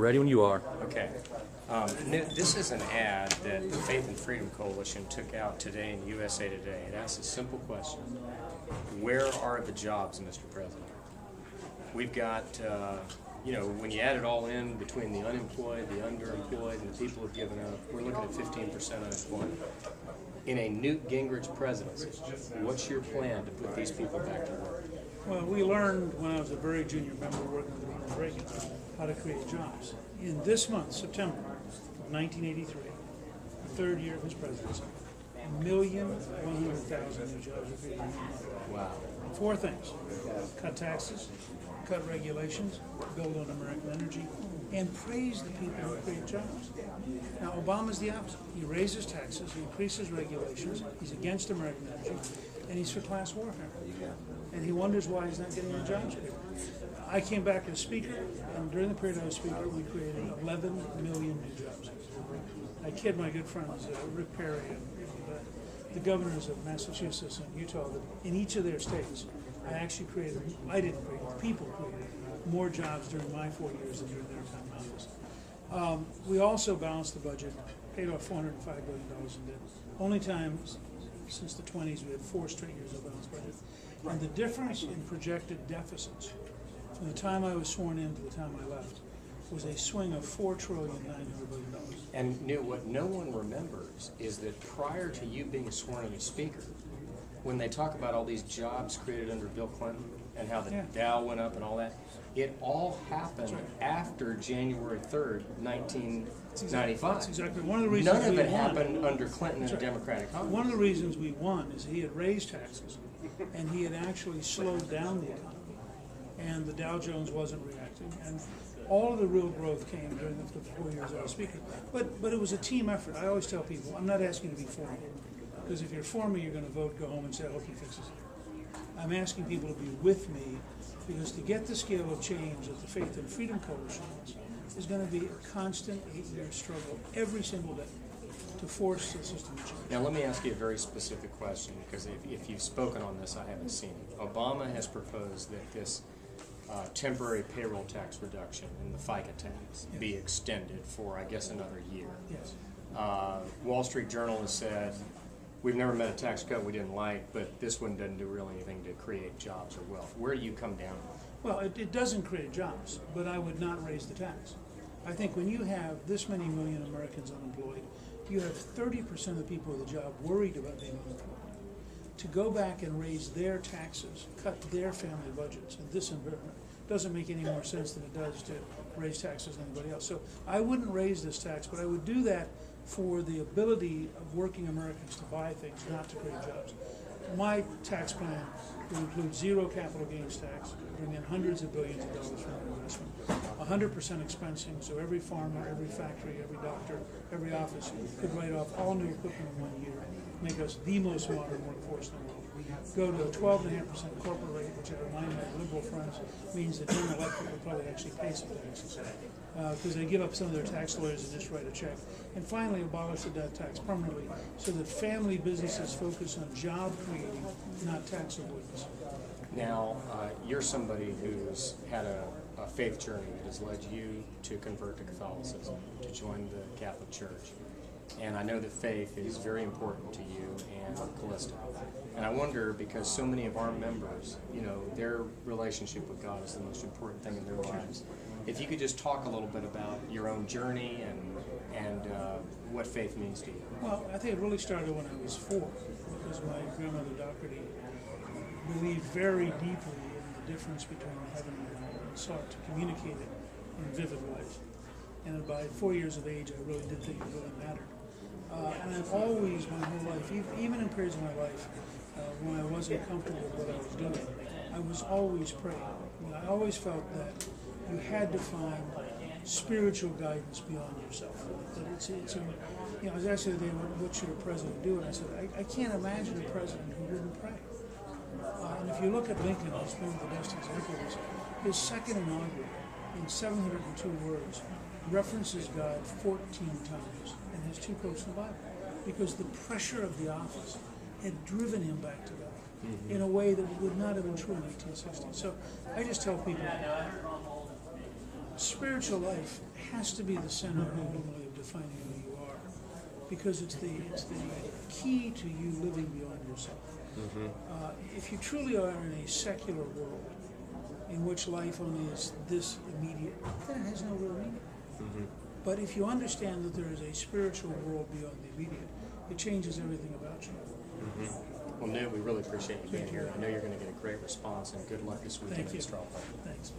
Ready when you are. Okay. Newt, this is an ad that the Faith and Freedom Coalition took out today in USA Today. It asks a simple question. Where are the jobs, Mr. President? We've got, when you add it all in between the unemployed, the underemployed, and the people who've given up, we're looking at 15% unemployment. In a Newt Gingrich presidency, what's your plan to put these people back to work? Well, we learned when I was a very junior member working with Ronald Reagan how to create jobs. In this month, September of 1983, the third year of his presidency, 1,100,000 new jobs were created. Wow. Four things: cut taxes, cut regulations, build on American energy, and praise the people who create jobs. Now, Obama's the opposite. He raises taxes, he increases regulations, he's against American energy, and he's for class warfare. And he wonders why he's not getting the jobs created. I came back as Speaker, and during the period I was Speaker, we created 11 million new jobs. I kid my good friends, Rick Perry and the governors of Massachusetts and Utah, that in each of their states, I didn't create it, people created more jobs during my 4 years than during their time in office. We also balanced the budget, paid off $405 billion in debt. Only time since the 20s we had 4 straight years of balanced budget. And the difference in projected deficits from the time I was sworn in to the time I left was a swing of $4,900 billion. And Newt, what no one remembers is that prior to you being sworn in as Speaker, when they talk about all these jobs created under Bill Clinton and how the Dow went up and all that, it all happened after January 3rd, 1995. That's exactly one of the reasons. None of it happened under Clinton and the Democratic Congress. One of the reasons we won is he had raised taxes, and he had actually slowed down the economy, and the Dow Jones wasn't reacting, and all of the real growth came during the 4 years I was Speaker. But it was a team effort. I always tell people, I'm not asking you to be for me, because if you're for me, you're going to vote, go home, and say, I hope he fixes it. I'm asking people to be with me, because to get the scale of change that the Faith and Freedom Coalition is going to be a constant 8-year struggle every single day to force the system to change. Now let me ask you a very specific question, because if you've spoken on this, I haven't seen it. Obama has proposed that this temporary payroll tax reduction and the FICA tax be extended for, I guess, another year. Yes. Wall Street Journal has said, we've never met a tax cut we didn't like, but this one doesn't do really anything to create jobs or wealth. Where do you come down on that? Well, it doesn't create jobs, but I would not raise the tax. I think when you have this many million Americans unemployed, you have 30% of the people with a job worried about being unemployed. To go back and raise their taxes, cut their family budgets in this environment doesn't make any more sense than it does to raise taxes than anybody else. So I wouldn't raise this tax, but I would do that for the ability of working Americans to buy things, not to create jobs. My tax plan will include zero capital gains tax, bring in hundreds of billions of dollars from investment, 100% expensing, so every farmer, every factory, every doctor, every office could write off all new equipment in 1 year, make us the most modern workforce in the world. Go to a 12.5% corporate rate, which I remind my liberal friends means that General Electric will probably actually pay some taxes, because they give up some of their tax lawyers and just write a check. And finally, abolish the death tax permanently, so that family businesses focus on job creating, not tax avoidance. Now, you're somebody who's had a faith journey that has led you to convert to Catholicism, to join the Catholic Church. And I know that faith is very important to you and Callista. And I wonder, because so many of our members, their relationship with God is the most important thing in their lives. If you could just talk a little bit about your own journey and what faith means to you. Well, I think it really started when I was 4, because my grandmother, Doherty, believed very deeply in the difference between heaven and hell and sought to communicate it in vivid ways. And by 4 years of age, I really did think it really mattered. And I've always, my whole life, even in periods of my life when I wasn't comfortable with what I was doing, I was always praying. I always felt that you had to find spiritual guidance beyond yourself. That I was asked the other day, what should a president do? And I said, I can't imagine a president who wouldn't pray. And if you look at Lincoln, who's one of the best examples, his second inaugural, in 702 words, references God 14 times and has 2 quotes in the Bible, because the pressure of the office had driven him back to God in a way that would not have been true in 1860. So I just tell people, spiritual life has to be the center ultimately of defining who you are, because it's the key to you living beyond yourself. If you truly are in a secular world in which life only is this immediate, then it has no real meaning. But if you understand that there is a spiritual world beyond the immediate, it changes everything about you. Well, Newt, we really appreciate you being here. I know you're going to get a great response, and good luck this weekend Thank in you. Straw Park. Thanks.